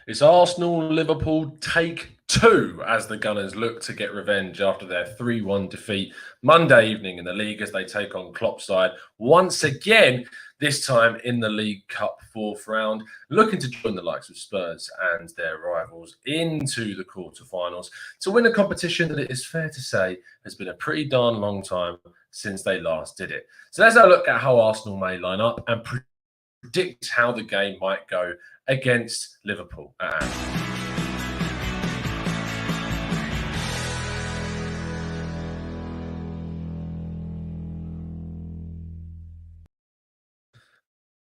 It's Arsenal, Liverpool take two as the Gunners look to get revenge after their 3-1 defeat Monday evening in the league as they take on Klopp's side once again, this time in the League Cup fourth round, looking to join the likes of Spurs and their rivals into the quarterfinals to win a competition that it is fair to say has been a pretty darn long time since they last did it. So let's have a look at how Arsenal may line up and predict how the game might go against Liverpool at Anfield.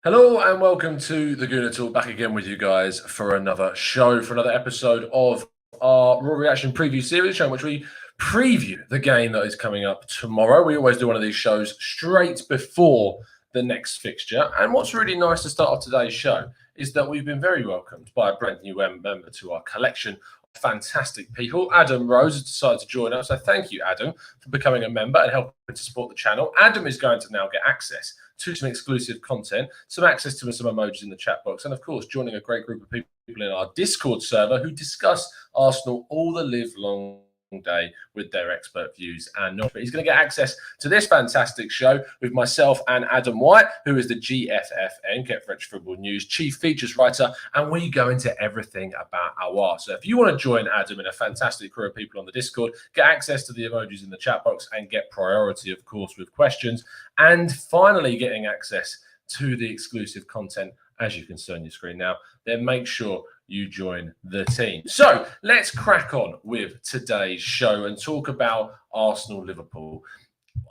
Hello and welcome to the Gooner Talk, back again with you guys for another show, for another episode of our Raw Reaction preview series, show in which we preview the game that is coming up tomorrow. We always do one of these shows straight before the next fixture. And what's really nice to start off today's show is that we've been very welcomed by a brand new member to our collection of fantastic people. Adam Rose has decided to join us. So thank you, Adam, for becoming a member and helping to support the channel. Adam is going to now get access to some exclusive content, some access to some emojis in the chat box, and of course, joining a great group of people in our Discord server who discuss Arsenal all the live long day with their expert views and knowledge. But he's going to get access to this fantastic show with myself and Adam White, who is the GFFN, Get French Football News, chief features writer, and we go into everything about our. So if you want to join Adam in a fantastic crew of people on the Discord, get access to the emojis in the chat box and get priority, of course, with questions, and finally getting access to the exclusive content, as you can see on your screen now, then make sure you join the team. So let's crack on with today's show and talk about Arsenal-Liverpool.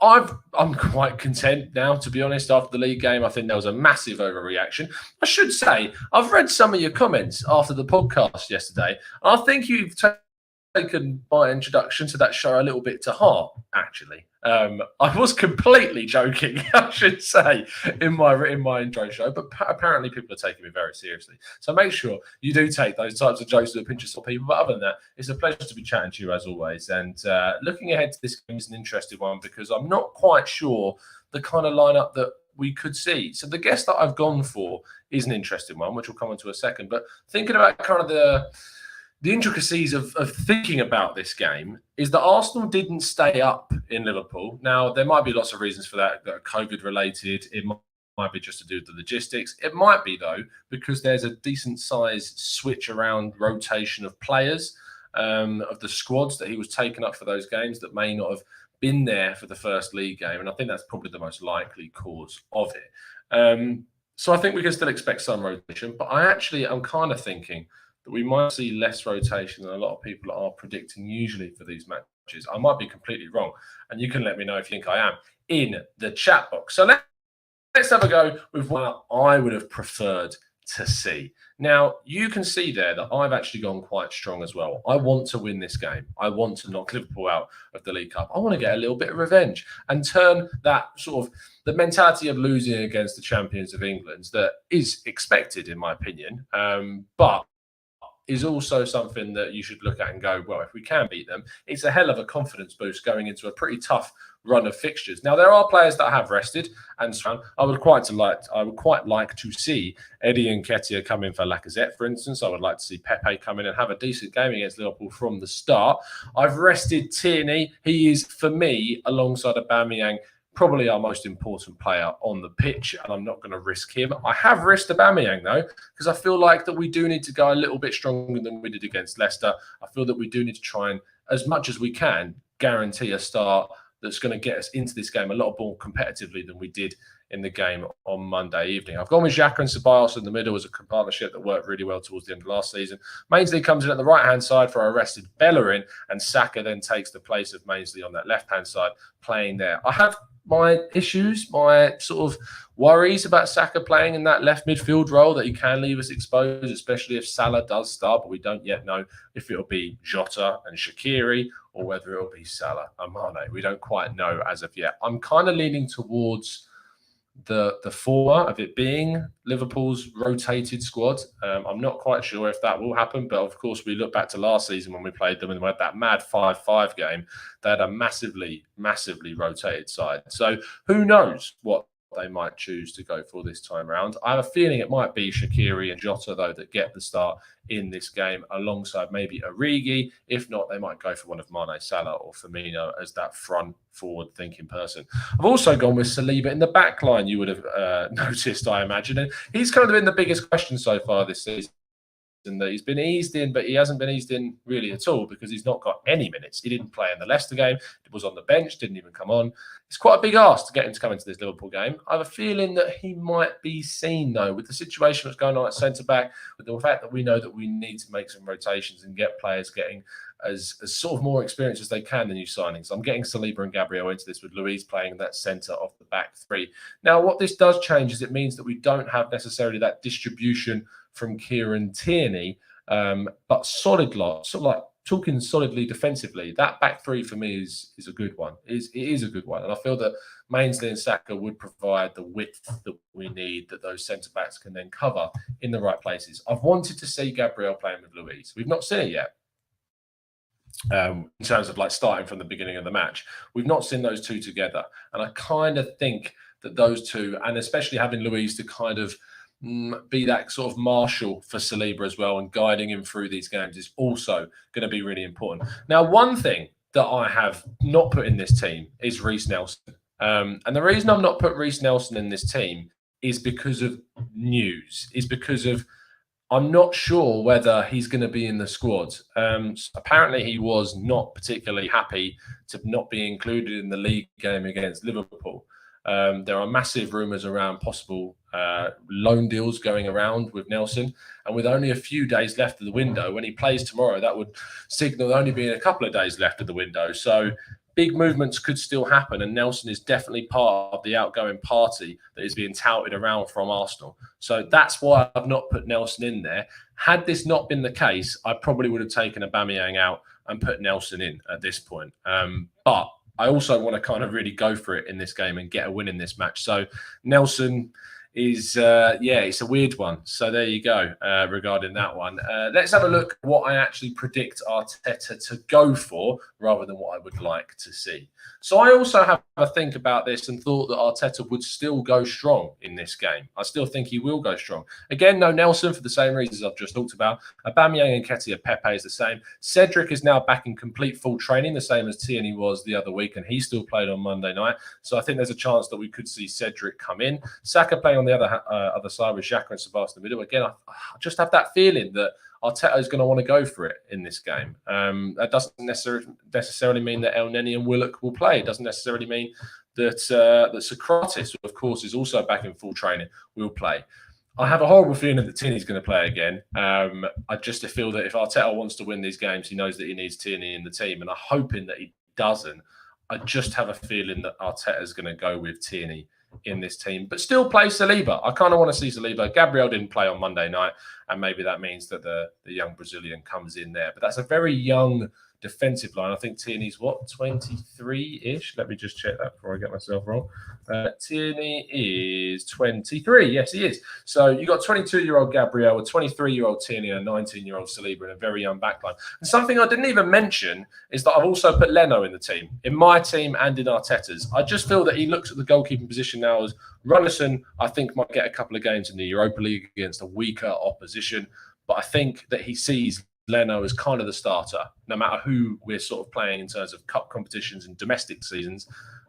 I'm quite content now, to be honest, after the league game. I think there was a massive overreaction. I should say, I've read some of your comments after the podcast yesterday, and I think you've taken my introduction to that show a little bit to heart, actually. I was completely joking, I should say, in my intro show, but apparently people are taking me very seriously. So make sure you do take those types of jokes with a pinch of salt, people. But other than that, it's a pleasure to be chatting to you as always. And looking ahead to this game is an interesting one because I'm not quite sure the kind of lineup that we could see. So the guest that I've gone for is an interesting one, which we'll come on to a second. But thinking about kind of the intricacies of thinking about this game is that Arsenal didn't stay up in Liverpool. Now, there might be lots of reasons for that are COVID-related. It might be just to do with the logistics. It might be, though, because there's a decent-sized switch around rotation of players, of the squads that he was taking up for those games that may not have been there for the first league game. And I think that's probably the most likely cause of it. So I think we can still expect some rotation. But I'm kind of thinking that we might see less rotation than a lot of people are predicting usually for these matches. I might be completely wrong, and you can let me know if you think I am in the chat box. So let's have a go with what I would have preferred to see. Now, you can see there that I've actually gone quite strong as well. I want to win this game. I want to knock Liverpool out of the League Cup. I want to get a little bit of revenge and turn that sort of the mentality of losing against the champions of England that is expected, in my opinion, but is also something that you should look at and go, well, if we can beat them, it's a hell of a confidence boost going into a pretty tough run of fixtures. Now, there are players that have rested, and so I would quite like to see Eddie Nketiah come in for Lacazette, for instance. I would like to see Pepe come in and have a decent game against Liverpool from the start. I've rested Tierney. He is, for me, alongside Aubameyang, probably our most important player on the pitch, and I'm not going to risk him. I have risked Aubameyang, though, because I feel like that we do need to go a little bit stronger than we did against Leicester. I feel that we do need to try and, as much as we can, guarantee a start that's going to get us into this game a lot more competitively than we did in the game on Monday evening. I've gone with Xhaka and Ceballos in the middle as a partnership that worked really well towards the end of last season. Mainsley comes in at the right-hand side for a rested Bellerin, and Saka then takes the place of Mainsley on that left-hand side, playing there. I have my issues, my sort of worries about Saka playing in that left midfield role, that he can leave us exposed, especially if Salah does start, but we don't yet know if it'll be Jota and Shaqiri or whether it'll be Salah and Mane. We don't quite know as of yet. I'm kind of leaning towards the former of it being Liverpool's rotated squad. I'm not quite sure if that will happen, but of course we look back to last season when we played them and we had that mad 5-5 game. They had a massively rotated side. So who knows what they might choose to go for this time round. I have a feeling it might be Shaqiri and Jota, though, that get the start in this game alongside maybe Origi. If not, they might go for one of Mane, Salah or Firmino as that front forward-thinking person. I've also gone with Saliba in the back line, you would have noticed, I imagine. And he's kind of been the biggest question so far this season. And that he's been eased in, but he hasn't been eased in really at all because he's not got any minutes. He didn't play in the Leicester game. He was on the bench, didn't even come on. It's quite a big ask to get him to come into this Liverpool game. I have a feeling that he might be seen, though, with the situation that's going on at centre-back, with the fact that we know that we need to make some rotations and get players getting as sort of more experience as they can, the new signings. I'm getting Saliba and Gabriel into this with Luiz playing that centre of the back three. Now, what this does change is it means that we don't have necessarily that distribution from Kieran Tierney, but solid lot, sort of like talking solidly defensively. That back three for me is a good one. It is a good one, and I feel that Mainsley and Saka would provide the width that we need that those centre backs can then cover in the right places. I've wanted to see Gabriel playing with Luiz. We've not seen it yet. In terms of like starting from the beginning of the match, we've not seen those two together, and I kind of think that those two, and especially having Luiz to kind of be that sort of marshal for Saliba as well and guiding him through these games is also going to be really important. Now, one thing that I have not put in this team is Reiss Nelson. And the reason I've not put Reiss Nelson in this team is because of news, is because of I'm not sure whether he's going to be in the squad. Apparently, he was not particularly happy to not be included in the league game against Liverpool. There are massive rumours around possible loan deals going around with Nelson. And with only a few days left of the window, when he plays tomorrow, that would signal only being a couple of days left of the window. So big movements could still happen. And Nelson is definitely part of the outgoing party that is being touted around from Arsenal. So that's why I've not put Nelson in there. Had this not been the case, I probably would have taken Aubameyang out and put Nelson in at this point. But I also want to kind of really go for it in this game and get a win in this match. So Nelson is, it's a weird one. So there you go regarding that one. Let's have a look at what I actually predict Arteta to go for rather than what I would like to see. So I also have a think about this and thought that Arteta would still go strong in this game. I still think he will go strong. Again, no Nelson for the same reasons I've just talked about. Aubameyang and Nketiah, Pepe is the same. Cedric is now back in complete full training, the same as Tierney was the other week, and he still played on Monday night. So I think there's a chance that we could see Cedric come in. Saka playing on the other side with Xhaka and Sebastian in the middle. Again, I just have that feeling that Arteta is going to want to go for it in this game. That doesn't necessarily mean that El Neni and Willock will play. It doesn't necessarily mean that Socrates, who of course is also back in full training, will play. I have a horrible feeling that Tierney's going to play again. I just feel that if Arteta wants to win these games, he knows that he needs Tierney in the team, and I'm hoping that he doesn't. I just have a feeling that Arteta is going to go with Tierney in this team, but still play Saliba. I kind of want to see Saliba. Gabriel didn't play on Monday night, and maybe that means that the young Brazilian comes in there. But that's a very young defensive line. I think Tierney's, 23-ish? Let me just check that before I get myself wrong. Tierney is 23. Yes, he is. So you got 22-year-old Gabriel, a 23-year-old Tierney, and a 19-year-old Saliba in a very young backline. And something I didn't even mention is that I've also put Leno in the team, in my team and in Arteta's. I just feel that he looks at the goalkeeping position now as Runnison, I think, might get a couple of games in the Europa League against a weaker opposition. But I think that he sees Leno as kind of the starter, no matter who we're sort of playing in terms of cup competitions and domestic seasons.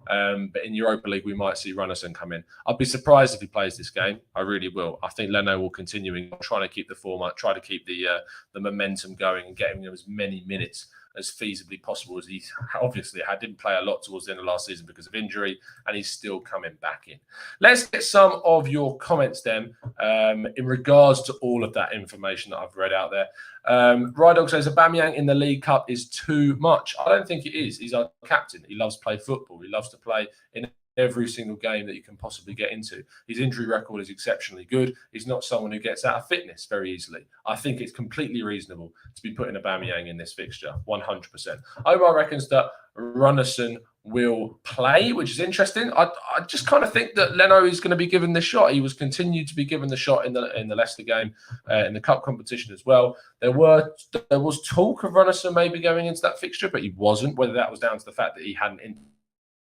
But in Europa League, we might see Runnison come in. I'd be surprised if he plays this game. I really will. I think Leno will continue trying to keep the form up, try to keep the momentum going and getting him as many minutes as feasibly possible, as he obviously didn't play a lot towards the end of last season because of injury, and he's still coming back in. Let's get some of your comments then in regards to all of that information that I've read out there. Rydog says Aubameyang in the League Cup is too much. I don't think it is. He's our captain. He loves to play football. He loves to play in every single game that you can possibly get into. His injury record is exceptionally good. He's not someone who gets out of fitness very easily. I think it's completely reasonable to be putting Aubameyang in this fixture, 100%. Omar reckons that Runnison will play, which is interesting. I just kind of think that Leno is going to be given the shot. He was continued to be given the shot in the Leicester game, in the cup competition as well. There was talk of Runnison maybe going into that fixture, but he wasn't. Whether that was down to the fact that he hadn't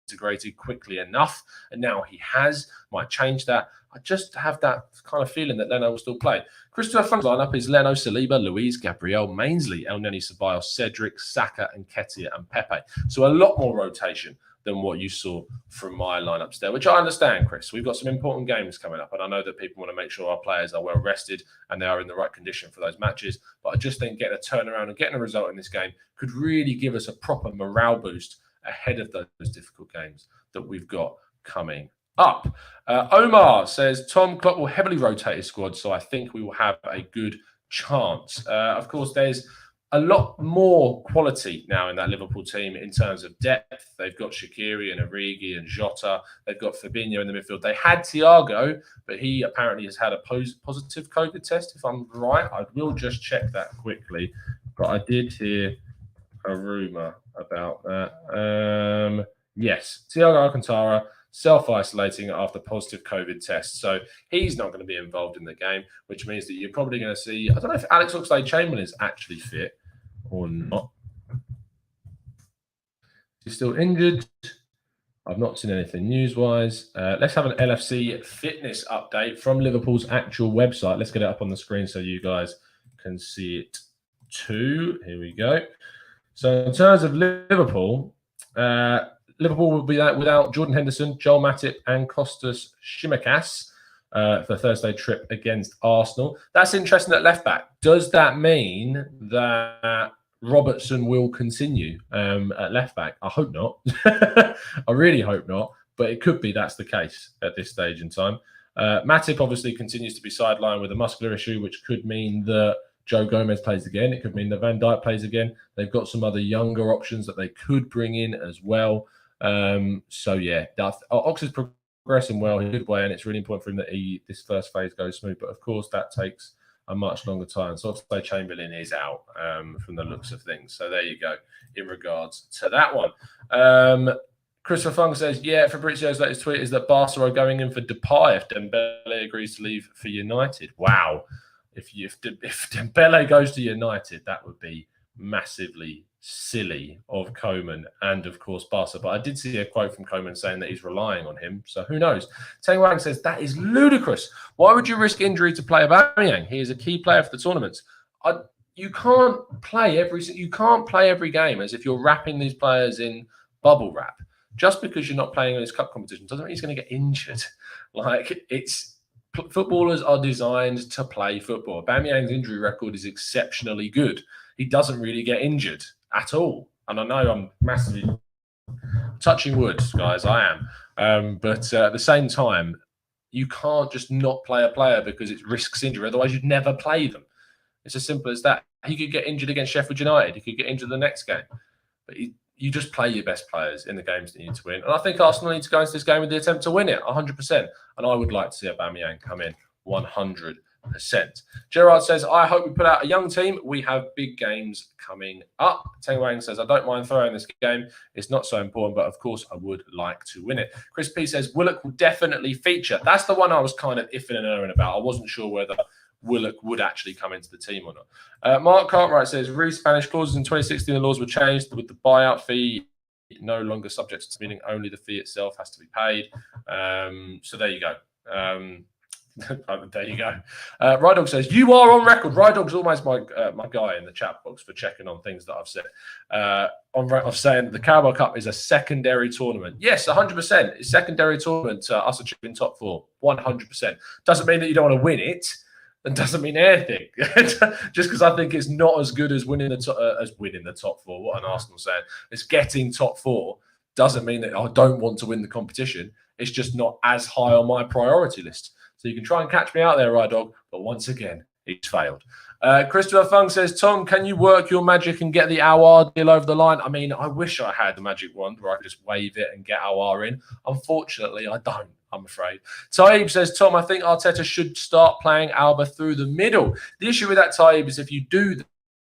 integrated quickly enough, and now he has. Might change that. I just have that kind of feeling that Leno will still play. Christopher Funk's lineup is Leno, Saliba, Luiz, Gabriel, Mainsley, Elneny, Ceballos, Cedric, Saka, and Nketiah and Pepe. So a lot more rotation than what you saw from my lineups there, which I understand, Chris. We've got some important games coming up, and I know that people want to make sure our players are well rested and they are in the right condition for those matches. But I just think getting a turnaround and getting a result in this game could really give us a proper morale boost ahead of those difficult games that we've got coming up. Omar says, Tom, Klopp will heavily rotate his squad, so I think we will have a good chance. Of course, there's a lot more quality now in that Liverpool team in terms of depth. They've got Shaqiri and Origi and Jota. They've got Fabinho in the midfield. They had Thiago, but he apparently has had a positive COVID test, if I'm right. I will just check that quickly. But I did hear a rumour about that. Yes, Thiago Alcantara self-isolating after positive COVID test. So he's not going to be involved in the game, which means that you're probably going to see, I don't know if Alex Oxlade-Chamberlain is actually fit or not. He's still injured. I've not seen anything news-wise. Let's have an LFC fitness update from Liverpool's actual website. Let's get it up on the screen so you guys can see it too. Here we go. So in terms of Liverpool, Liverpool will be without Jordan Henderson, Joel Matip, and Kostas Tsimikas for the Thursday trip against Arsenal. That's interesting at left back. Does that mean that Robertson will continue at left back? I hope not. I really hope not. But it could be that's the case at this stage in time. Matip obviously continues to be sidelined with a muscular issue, which could mean that Joe Gomez plays again. It could mean that Van Dijk plays again. They've got some other younger options that they could bring in as well. So yeah, Ox is progressing well in a good way, and it's really important for him that this first phase goes smooth. But of course, that takes a much longer time. So Oxlade-Chamberlain is out from the looks of things. So there you go in regards to that one. Christopher Fung says, yeah, Fabrizio's latest tweet is that Barca are going in for Depay if Dembele agrees to leave for United. Wow. If Dembele goes to United, that would be massively silly of Koeman and, of course, Barca. But I did see a quote from Koeman saying that he's relying on him. So who knows? Teng Wang says, that is ludicrous. Why would you risk injury to play Aubameyang? He is a key player for the tournaments. You can't play every game as if you're wrapping these players in bubble wrap. Just because you're not playing in his cup competition doesn't mean he's going to get injured. Footballers are designed to play football. Aubameyang's injury record is exceptionally good. He doesn't really get injured at all. And I know I'm massively touching wood, guys. I am. But at the same time, you can't just not play a player because it risks injury. Otherwise, you'd never play them. It's as simple as that. He could get injured against Sheffield United. He could get injured the next game. But you just play your best players in the games that you need to win. And I think Arsenal need to go into this game with the attempt to win it, 100%. And I would like to see Aubameyang come in 100%. Gerard says, I hope we put out a young team. We have big games coming up. Teng Wang says, I don't mind throwing this game. It's not so important, but of course I would like to win it. Chris P says, Willock will definitely feature. That's the one I was kind of iffing and erring about. I wasn't sure whether Willock would actually come into the team or not. Mark Cartwright says, re-Spanish clauses in 2016, the laws were changed with the buyout fee no longer subject to meaning only the fee itself has to be paid. So there you go. There you go. Rydog says, you are on record. Rydog's always my guy in the chat box for checking on things that I've said. Of saying that the Carabao Cup is a secondary tournament. Yes, 100%. It's a secondary tournament to us achieving top four. 100%. Doesn't mean that you don't want to win it. And doesn't mean anything. Just because I think it's not as good as winning the top four. What an Arsenal saying. It's getting top four doesn't mean that I don't want to win the competition. It's just not as high on my priority list. So you can try and catch me out there, Rydog, but once again, it's failed. Christopher Fung says, Tom, can you work your magic and get the Aouar deal over the line? I mean, I wish I had the magic wand where I could just wave it and get Aouar in. Unfortunately, I don't, I'm afraid. Taib says, Tom, I think Arteta should start playing Alba through the middle. The issue with that, Taib, is if you do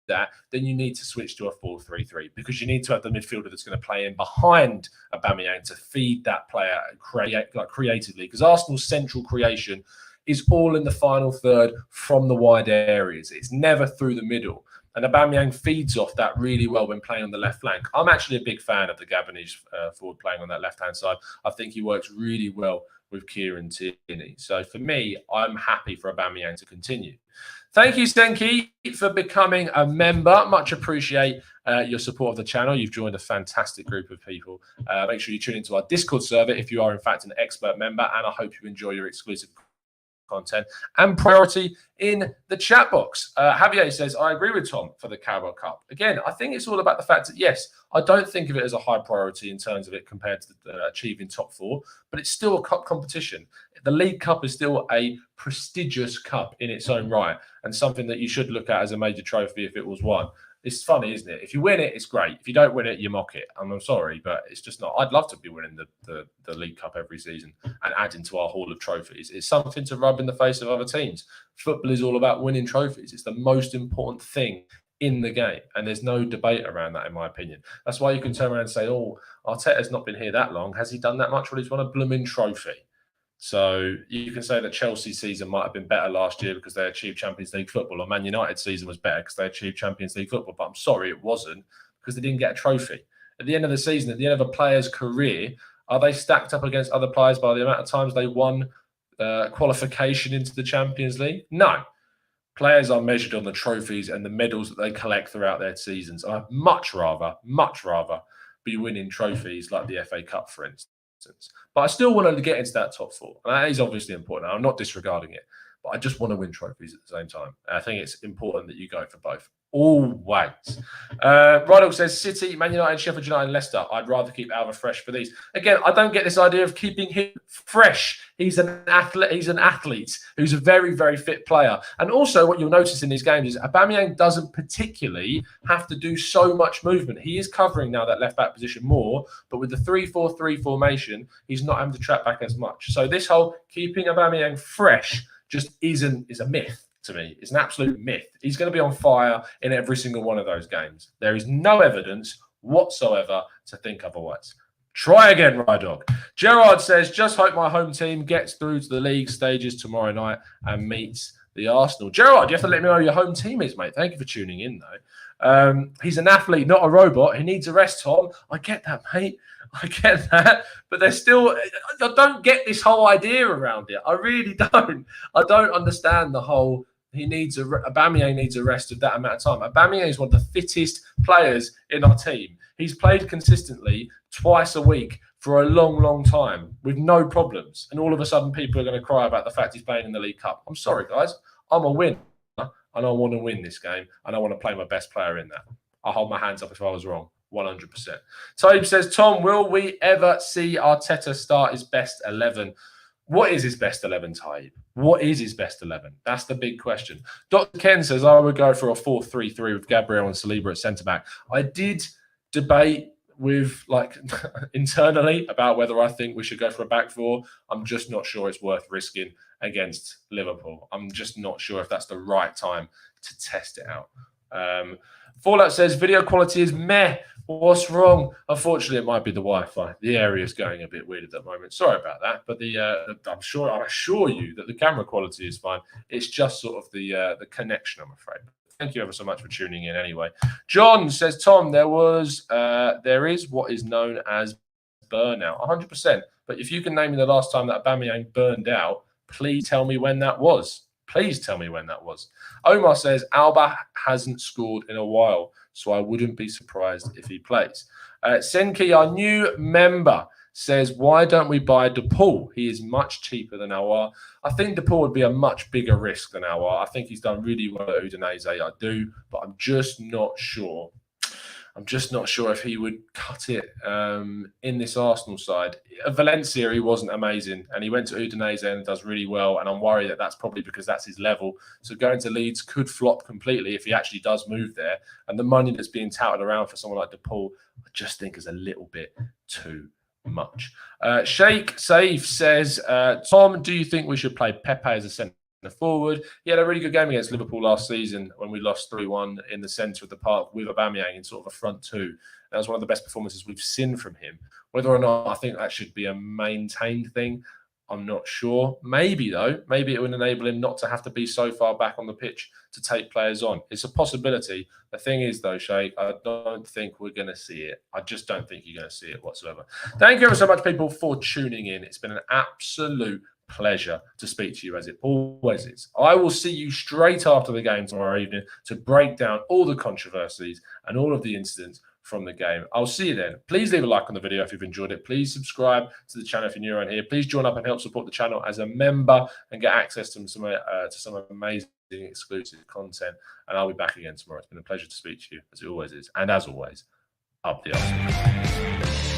that, then you need to switch to a 4-3-3 because you need to have the midfielder that's going to play in behind Aubameyang to feed that player creatively, because Arsenal's central creation is all in the final third from the wide areas. It's never through the middle. And Aubameyang feeds off that really well when playing on the left flank. I'm actually a big fan of the Gabonese forward playing on that left-hand side. I think he works really well with Kieran Tierney. So for me, I'm happy for Aubameyang to continue. Thank you, Senki, for becoming a member. Much appreciate your support of the channel. You've joined a fantastic group of people. Make sure you tune into our Discord server if you are, in fact, an expert member. And I hope you enjoy your exclusive content and priority in the chat box. Javier says, I agree with Tom for the Carabao Cup. Again, I think it's all about the fact that, yes, I don't think of it as a high priority in terms of it compared to achieving top four, but it's still a cup competition. The League Cup is still a prestigious cup in its own right and something that you should look at as a major trophy if it was won. It's funny, isn't it? If you win it, it's great. If you don't win it, you mock it. And I'm sorry, but it's just not. I'd love to be winning the League Cup every season and adding to our haul of trophies. It's something to rub in the face of other teams. Football is all about winning trophies. It's the most important thing in the game. And there's no debate around that, in my opinion. That's why you can turn around and say, oh, Arteta's not been here that long. Has he done that much? Well, he's won a blooming trophy. So you can say that Chelsea's season might have been better last year because they achieved Champions League football, or Man United's season was better because they achieved Champions League football. But I'm sorry, it wasn't, because they didn't get a trophy. At the end of the season, at the end of a player's career, are they stacked up against other players by the amount of times they won qualification into the Champions League? No. Players are measured on the trophies and the medals that they collect throughout their seasons. I'd much rather be winning trophies like the FA Cup, for instance. But I still want to get into that top four. And that is obviously important. I'm not disregarding it, but I just want to win trophies at the same time. And I think it's important that you go for both. Always. Rydell says City, Man United, Sheffield United, and Leicester. I'd rather keep Alva fresh for these. Again, I don't get this idea of keeping him fresh. He's an athlete who's a very, very fit player. And also what you'll notice in these games is Aubameyang doesn't particularly have to do so much movement. He is covering now that left-back position more, but with the 3-4-3 formation, he's not having to track back as much. So this whole keeping Aubameyang fresh just is a myth. To me, it's an absolute myth. He's going to be on fire in every single one of those games. There is no evidence whatsoever to think otherwise. Try again, Rydog. Gerard says, just hope my home team gets through to the league stages tomorrow night and meets the Arsenal. Gerard, you have to let me know who your home team is, mate. Thank you for tuning in, though. He's an athlete, not a robot. He needs a rest, Tom. I get that, mate. I get that. But there's still, I don't get this whole idea around it. I really don't. I don't understand the whole, Aubameyang needs a rest of that amount of time. Aubameyang is one of the fittest players in our team. He's played consistently twice a week for a long, long time with no problems. And all of a sudden, people are going to cry about the fact he's playing in the League Cup. I'm sorry, guys. I'm a winner, and I want to win this game, and I want to play my best player in that. I'll hold my hands up if I was wrong, 100%. Taib says, Tom, will we ever see Arteta start his best 11? What is his best 11, Taib? What is his best 11? That's the big question. Dr. Ken says, I would go for a 4-3-3 with Gabriel and Saliba at centre-back. I did debate with, internally about whether I think we should go for a back four. I'm just not sure it's worth risking against Liverpool. I'm just not sure if that's the right time to test it out. Fallout says, video quality is meh. What's wrong? Unfortunately, it might be the Wi-Fi. The area is going a bit weird at the moment. Sorry about that. But I assure you that the camera quality is fine. It's just sort of the connection, I'm afraid. Thank you ever so much for tuning in anyway. John says, Tom, there is what is known as burnout. 100%. But if you can name me the last time that Aubameyang burned out, please tell me when that was. Please tell me when that was. Omar says, Alba hasn't scored in a while, so I wouldn't be surprised if he plays. Senki, our new member, says, why don't we buy DePaul? He is much cheaper than Aouar. I think DePaul would be a much bigger risk than Aouar. I think he's done really well at Udinese. I do, but I'm just not sure. I'm just not sure if he would cut it in this Arsenal side. At Valencia, he wasn't amazing, and he went to Udinese and does really well, and I'm worried that that's probably because that's his level. So going to Leeds could flop completely if he actually does move there, and the money that's being touted around for someone like DePaul, I just think is a little bit too much. Sheikh Saif says, Tom, do you think we should play Pepe as a centre forward? He had a really good game against Liverpool last season when we lost 3-1 in the centre of the park with Aubameyang in sort of a front two. That was one of the best performances we've seen from him. Whether or not I think that should be a maintained thing, I'm not sure. Maybe, though, maybe it would enable him not to have to be so far back on the pitch to take players on. It's a possibility. The thing is, though, Shay, I don't think we're going to see it. I just don't think you're going to see it whatsoever. Thank you ever so much, people, for tuning in. It's been an absolute pleasure to speak to you, as it always is. I will see you straight after the game tomorrow evening to break down all the controversies and all of the incidents from the game. I'll see you then. Please leave a like on the video if you've enjoyed it. Please subscribe to the channel if you're new around here. Please join up and help support the channel as a member and get access to some amazing exclusive content. And I'll be back again tomorrow. It's been a pleasure to speak to you, as it always is. And as always, up the Arsenal.